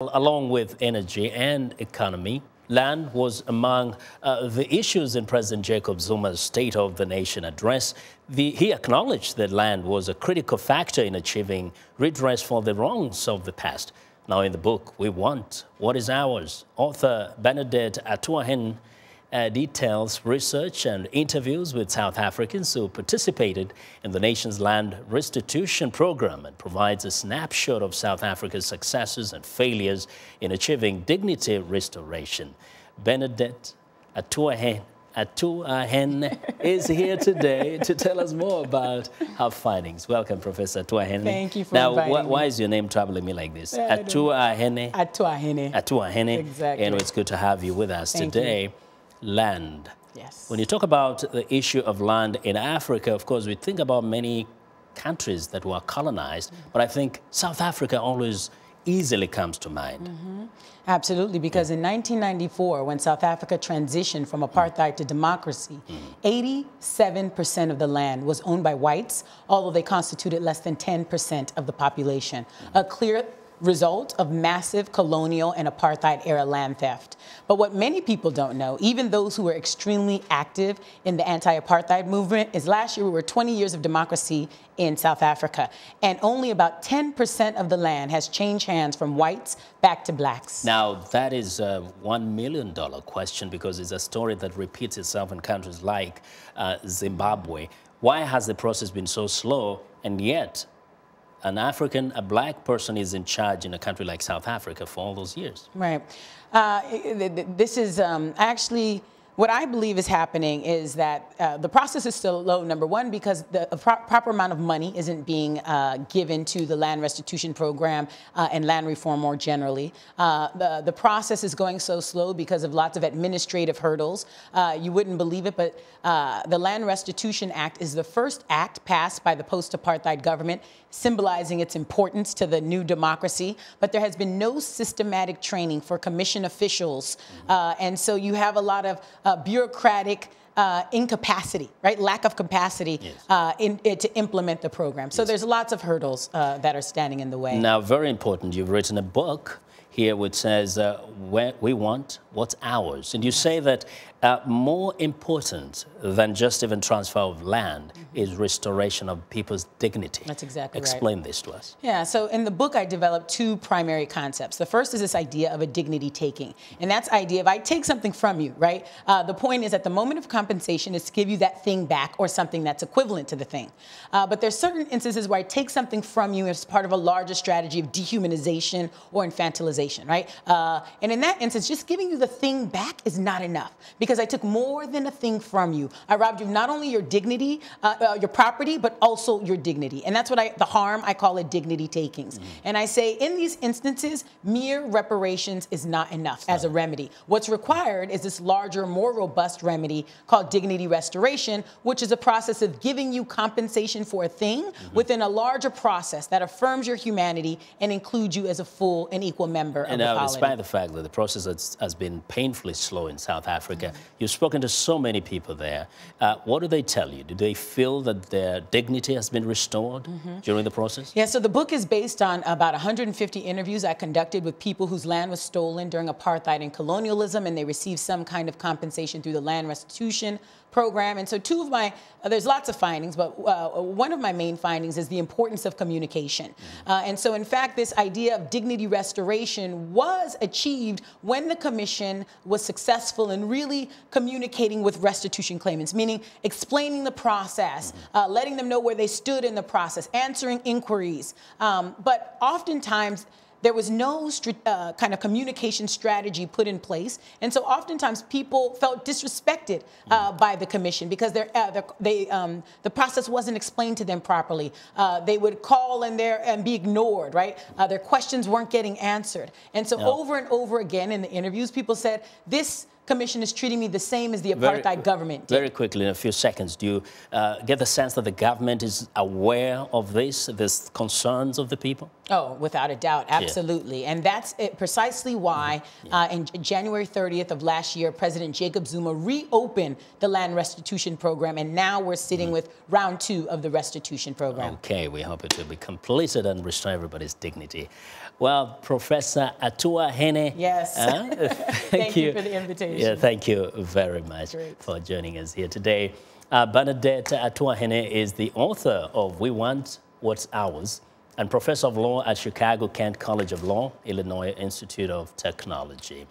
Along with energy and economy, land was among the issues in President Jacob Zuma's State of the Nation address. He acknowledged that land was a critical factor in achieving redress for the wrongs of the past. Now, in the book, We Want What Is Ours, author Bernadette Atuahenes details research and interviews with South Africans who participated in the nation's land restitution program and provides a snapshot of South Africa's successes and failures in achieving dignity restoration. Bernadette Atuahenes is here today to tell us more about her findings. Welcome, Professor Atuahenes. Thank you for inviting me. Why is your name troubling me like this? Atuahenes. Atuahenes. Atuahenes. Exactly. And it's good to have you with us today. Land. Yes. When you talk about the issue of land in Africa, of course, we think about many countries that were colonized, but I think South Africa always easily comes to mind. Absolutely, because in 1994, when South Africa transitioned from apartheid to democracy, 87% of the land was owned by whites, although they constituted less than 10% of the population. A clear result of massive colonial and apartheid-era land theft. But what many people don't know, even those who were extremely active in the anti-apartheid movement, is last year we were 20 years of democracy in South Africa, and only about 10% of the land has changed hands from whites back to blacks. Now, that is a $1 million question, because it's a story that repeats itself in countries like Zimbabwe. Why has the process been so slow, and yet a black person is in charge in a country like South Africa for all those years? Right. This is actually what I believe is happening is that the process is still low, number one, because the proper amount of money isn't being given to the land restitution program and land reform more generally. The process is going so slow because of lots of administrative hurdles. You wouldn't believe it, but the Land Restitution Act is the first act passed by the post-apartheid government, symbolizing its importance to the new democracy. But there has been no systematic training for commission officials. And so you have a lot of bureaucratic incapacity, right? Lack of capacity to implement the program. So there's lots of hurdles that are standing in the way. Now, very important, you've written a book here which says, we want what's ours. And you say that more important than just even transfer of land is restoration of people's dignity. That's exactly right. Explain this to us. Yeah, so in the book, I developed two primary concepts. The first is this idea of a dignity taking. And that's the idea if I take something from you, right? The point is at the moment of compensation is to give you that thing back or something that's equivalent to the thing. But there's certain instances where I take something from you as part of a larger strategy of dehumanization or infantilization, right? And in that instance, just giving you the thing back is not enough, because I took more than a thing from you. I robbed you of not only your dignity, your property, but also your dignity. And that's what the harm, I call it dignity takings. And I say in these instances, mere reparations is not enough as a remedy. What's required is this larger, more robust remedy called dignity restoration, which is a process of giving you compensation for a thing within a larger process that affirms your humanity and includes you as a full and equal member of the colony. Despite the fact that the process has been painfully slow in South Africa, you've spoken to so many people there. What do they tell you? Do they feel that their dignity has been restored during the process? Yeah, so the book is based on about 150 interviews I conducted with people whose land was stolen during apartheid and colonialism, and they received some kind of compensation through the land restitution program. And so there's lots of findings, but one of my main findings is the importance of communication. And so in fact, this idea of dignity restoration was achieved when the commission was successful in really communicating with restitution claimants, meaning explaining the process, letting them know where they stood in the process, answering inquiries. But oftentimes, there was no kind of communication strategy put in place. And so oftentimes people felt disrespected by the commission because the process wasn't explained to them properly. They would call and be ignored, right? Their questions weren't getting answered. And so over and over again in the interviews, people said, this commission is treating me the same as the apartheid government did. Very quickly, in a few seconds, do you get the sense that the government is aware of these concerns of the people? Oh, without a doubt, absolutely. And that's precisely why in January 30th of last year, President Jacob Zuma reopened the land restitution program, and now we're sitting with round 2 of the restitution program. Okay, we hope it will be completed and restore everybody's dignity. Well, Professor Atuahenes. Yes. Thank you for the invitation. Yeah, thank you very much for joining us here today. Bernadette Atuahenes is the author of We Want What's Ours and Professor of Law at Chicago Kent College of Law, Illinois Institute of Technology.